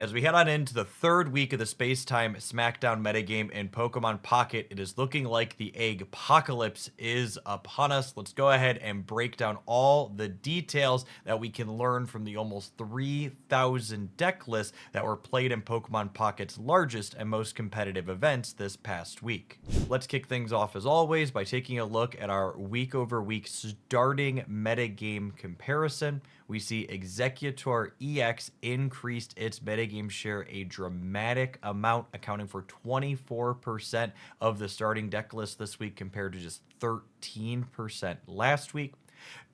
As we head on into the third week of the Space-Time Smackdown metagame in Pokemon Pocket, it is looking like the Egg-Pocalypse is upon us. Let's go ahead and break down all the details that we can learn from the almost 3,000 deck lists that were played in Pokemon Pocket's largest and most competitive events this past week. Let's kick things off as always by taking a look at our week-over-week starting metagame comparison. We see Exeggutor EX increased its metagame share a dramatic amount, accounting for 24% of the starting deck list this week compared to just 13% last week.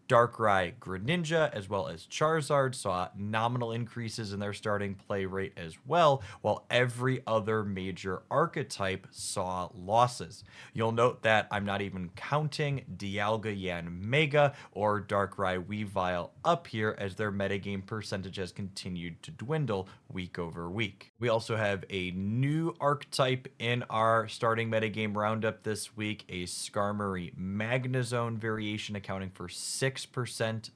Darkrai Greninja as well as Charizard saw nominal increases in their starting play rate as well, while every other major archetype saw losses. You'll note that I'm not even counting Dialga Yanmega or Darkrai Weavile up here, as their metagame percentage has continued to dwindle week over week. We also have a new archetype in our starting metagame roundup this week, a Skarmory Magnezone variation accounting for 6%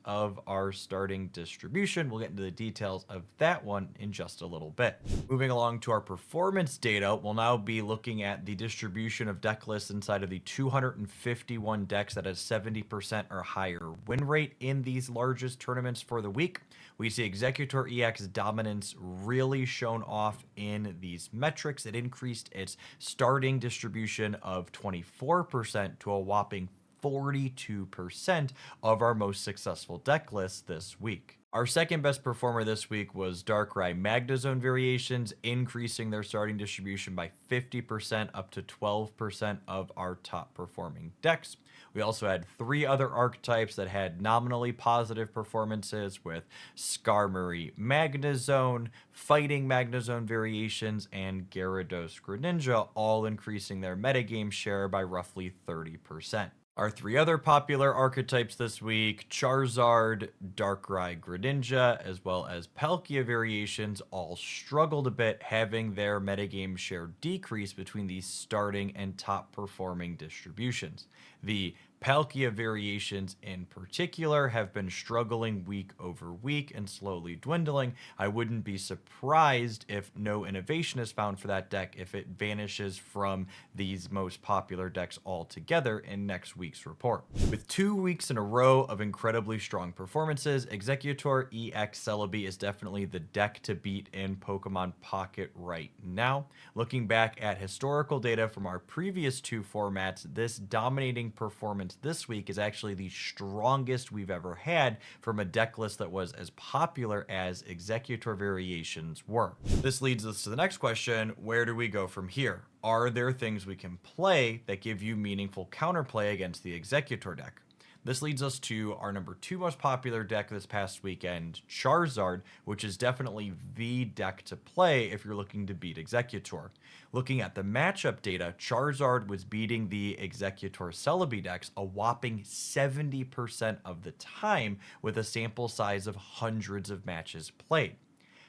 of our starting distribution. We'll get into the details of that one in just a little bit. Moving along to our performance data, we'll now be looking at the distribution of deck lists inside of the 251 decks that has 70% or higher win rate in these largest tournaments for the week. We see Exeggutor EX dominance really shown off in these metrics. It increased its starting distribution of 24% to a whopping 42% of our most successful deck lists this week. Our second best performer this week was Darkrai Magnezone variations, increasing their starting distribution by 50% up to 12% of our top performing decks. We also had three other archetypes that had nominally positive performances, with Skarmory Magnezone, Fighting Magnezone variations, and Gyarados Greninja all increasing their metagame share by roughly 30%. Our three other popular archetypes this week, Charizard, Darkrai Greninja, as well as Palkia variations, all struggled a bit, having their metagame share decrease between these starting and top performing distributions. The Palkia variations in particular have been struggling week over week and slowly dwindling. I wouldn't be surprised if no innovation is found for that deck if it vanishes from these most popular decks altogether in next week's report. With 2 weeks in a row of incredibly strong performances, Exeggutor EX Celebi is definitely the deck to beat in Pokemon Pocket right now. Looking back at historical data from our previous two formats, this dominating performance this week is actually the strongest we've ever had from a deck list that was as popular as Exeggutor variations were. This leads us to the next question: where do we go from here? Are there things we can play that give you meaningful counterplay against the Exeggutor deck? This leads us to our number 2 most popular deck this past weekend, Charizard, which is definitely the deck to play if you're looking to beat Exeggutor. Looking at the matchup data, Charizard was beating the Exeggutor Celebi decks a whopping 70% of the time, with a sample size of hundreds of matches played.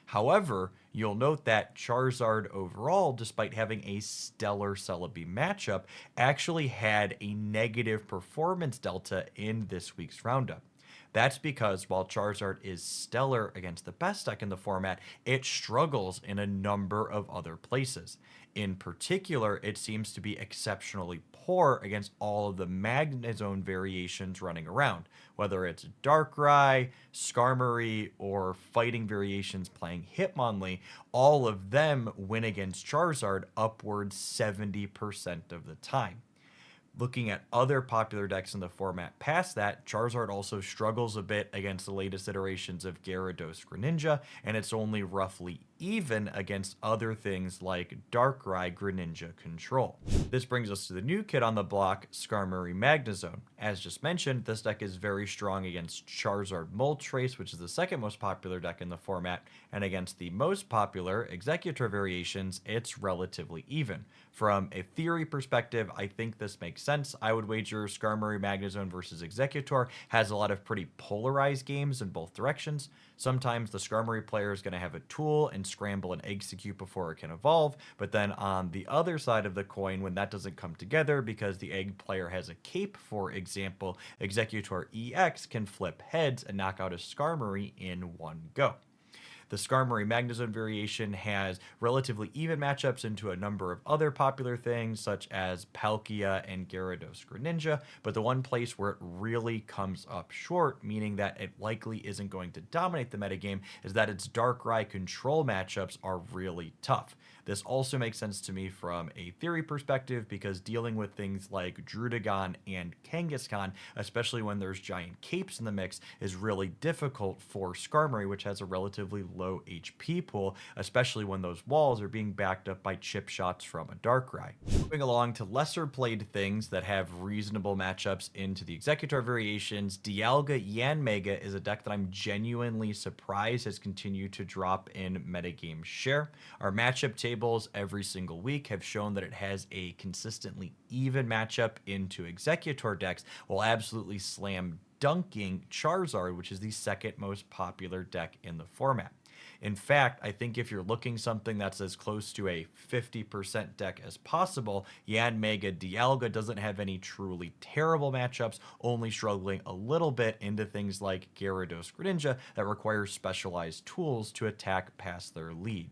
However, you'll note that Charizard overall, despite having a stellar Celebi matchup, actually had a negative performance delta in this week's roundup. That's because while Charizard is stellar against the best deck in the format, it struggles in a number of other places. In particular, it seems to be exceptionally poor against all of the Magnezone variations running around, whether it's Darkrai, Skarmory, or fighting variations playing Hitmonlee. All of them win against Charizard upwards 70% of the time. Looking at other popular decks in the format past that, Charizard also struggles a bit against the latest iterations of Gyarados Greninja, and it's only roughly even against other things like Darkrai Greninja Control. This brings us to the new kid on the block, Skarmory Magnezone. As just mentioned, this deck is very strong against Charizard Moltres, which is the second most popular deck in the format, and against the most popular Exeggutor variations, it's relatively even. From a theory perspective, I think this makes sense. I would wager Skarmory Magnezone versus Exeggutor has a lot of pretty polarized games in both directions. Sometimes the Skarmory player is going to have a tool and scramble and execute before it can evolve, but then on the other side of the coin, when that doesn't come together because the egg player has a cape, for example, Exeggutor EX can flip heads and knock out a Skarmory in one go. The Skarmory Magnezone variation has relatively even matchups into a number of other popular things, such as Palkia and Gyarados Greninja, but the one place where it really comes up short, meaning that it likely isn't going to dominate the metagame, is that its Darkrai control matchups are really tough. This also makes sense to me from a theory perspective because dealing with things like Druddigon and Kangaskhan, especially when there's giant capes in the mix, is really difficult for Skarmory, which has a relatively low HP pool, especially when those walls are being backed up by chip shots from a Darkrai. Moving along to lesser played things that have reasonable matchups into the Exeggutor variations, Dialga Yanmega is a deck that I'm genuinely surprised has continued to drop in metagame share. Our matchup tables every single week have shown that it has a consistently even matchup into Exeggutor decks, while absolutely slam dunking Charizard, which is the second most popular deck in the format. In fact, I think if you're looking something that's as close to a 50% deck as possible, Yanmega Dialga doesn't have any truly terrible matchups, only struggling a little bit into things like Gyarados Greninja that require specialized tools to attack past their lead.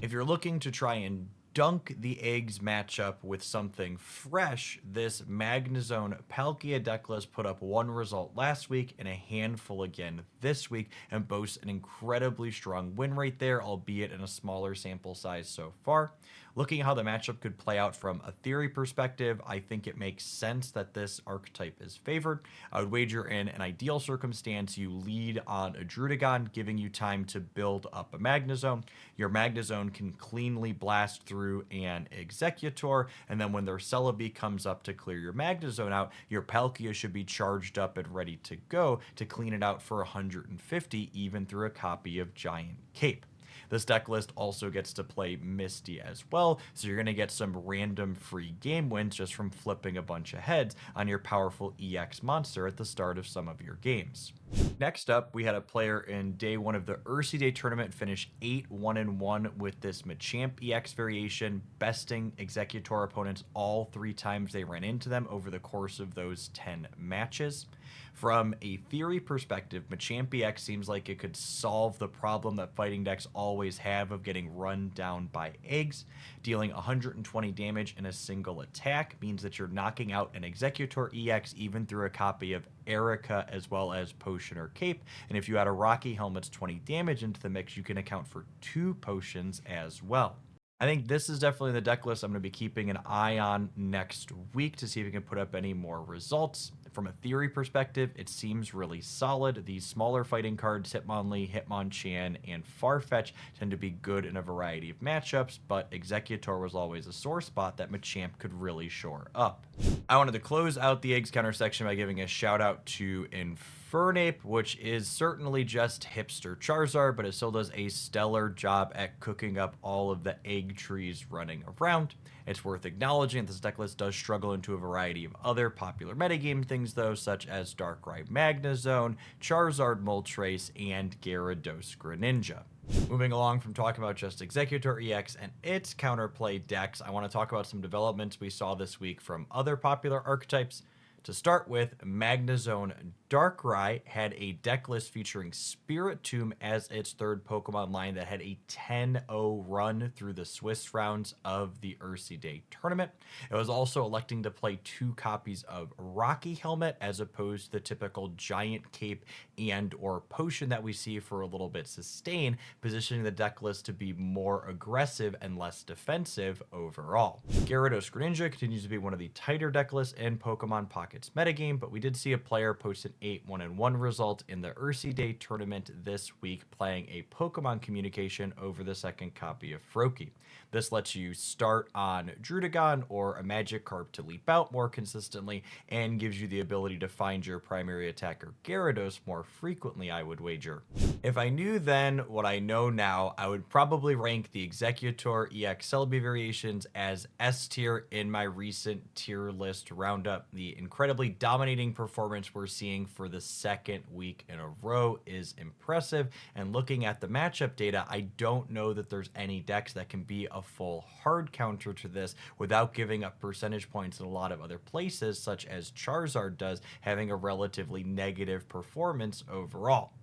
If you're looking to try and dunk the eggs matchup with something fresh, this Magnezone Palkia decklist put up one result last week and a handful again this week and boasts an incredibly strong win rate there, albeit in a smaller sample size so far. Looking at how the matchup could play out from a theory perspective, I think it makes sense that this archetype is favored. I would wager in an ideal circumstance, you lead on a Druddigon, giving you time to build up a Magnezone. Your Magnezone can cleanly blast through an Exeggutor, and then when their Celebi comes up to clear your Magnezone out, your Palkia should be charged up and ready to go to clean it out for 150, even through a copy of Giant Cape. This deck list also gets to play Misty as well, so you're going to get some random free game wins just from flipping a bunch of heads on your powerful EX monster at the start of some of your games. Next up, we had a player in day one of the Ursi Day tournament finish 8-1-1 with this Machamp EX variation, besting Exeggutor opponents all 3 times they ran into them over the course of those 10 matches. From a theory perspective, Machamp EX seems like it could solve the problem that fighting decks always have of getting run down by eggs. Dealing 120 damage in a single attack means that you're knocking out an Exeggutor EX even through a copy of Erica as well as Potion or Cape, and if you add a Rocky Helmet's 20 damage into the mix, you can account for 2 potions as well. I think this is definitely the deck list I'm going to be keeping an eye on next week to see if we can put up any more results. From a theory perspective, it seems really solid. These smaller fighting cards, Hitmonlee, Hitmonchan, and Farfetch tend to be good in a variety of matchups, but Exeggutor was always a sore spot that Machamp could really shore up. I wanted to close out the eggs counter section by giving a shout out to Infernape, which is certainly just hipster Charizard, but it still does a stellar job at cooking up all of the egg trees running around. It's worth acknowledging that this deck list does struggle into a variety of other popular metagame things, though, such as Darkrai Magnezone, Charizard Moltres, and Gyarados Greninja. Moving along from talking about just Exeggutor EX and its counterplay decks, I want to talk about some developments we saw this week from other popular archetypes. To start with, Magnezone Darkrai had a deck list featuring Spiritomb as its third Pokemon line that had a 10-0 run through the Swiss rounds of the Ursi Day tournament. It was also electing to play 2 copies of Rocky Helmet as opposed to the typical Giant Cape and or Potion that we see for a little bit sustain, positioning the deck list to be more aggressive and less defensive overall. Gyarados Greninja continues to be one of the tighter deck lists in Pokemon Pocket's metagame, but we did see a player post an 8-1-1 result in the Ursi Day tournament this week, playing a Pokemon Communication over the second copy of Froakie. This lets you start on Druddigon or a Magikarp to leap out more consistently, and gives you the ability to find your primary attacker Gyarados more frequently, I would wager. If I knew then what I know now, I would probably rank the Exeggutor EX Celebi variations as S tier in my recent tier list roundup. The incredibly dominating performance we're seeing for the second week in a row is impressive, and looking at the matchup data, I don't know that there's any decks that can be a full hard counter to this without giving up percentage points in a lot of other places, such as Charizard does, having a relatively negative performance overall.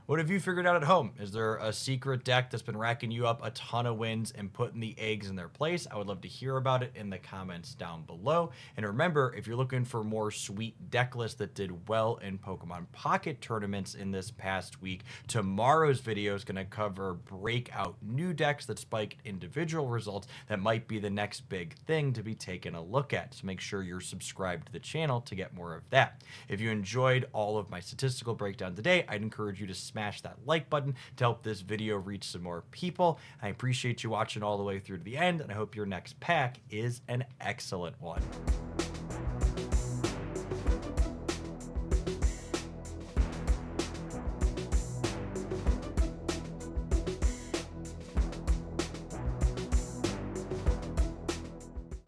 What have you figured out at home? Is there a secret deck that's been racking you up a ton of wins and putting the eggs in their place? I would love to hear about it in the comments down below. And remember, if you're looking for more sweet deck lists that did well in Pokemon Pocket tournaments in this past week, tomorrow's video is going to cover breakout new decks that spiked individual results that might be the next big thing to be taking a look at. So make sure you're subscribed to the channel to get more of that. If you enjoyed all of my statistical breakdown today, I'd encourage you to smash that like button to help this video reach some more people. I appreciate you watching all the way through to the end, and I hope your next pack is an excellent one.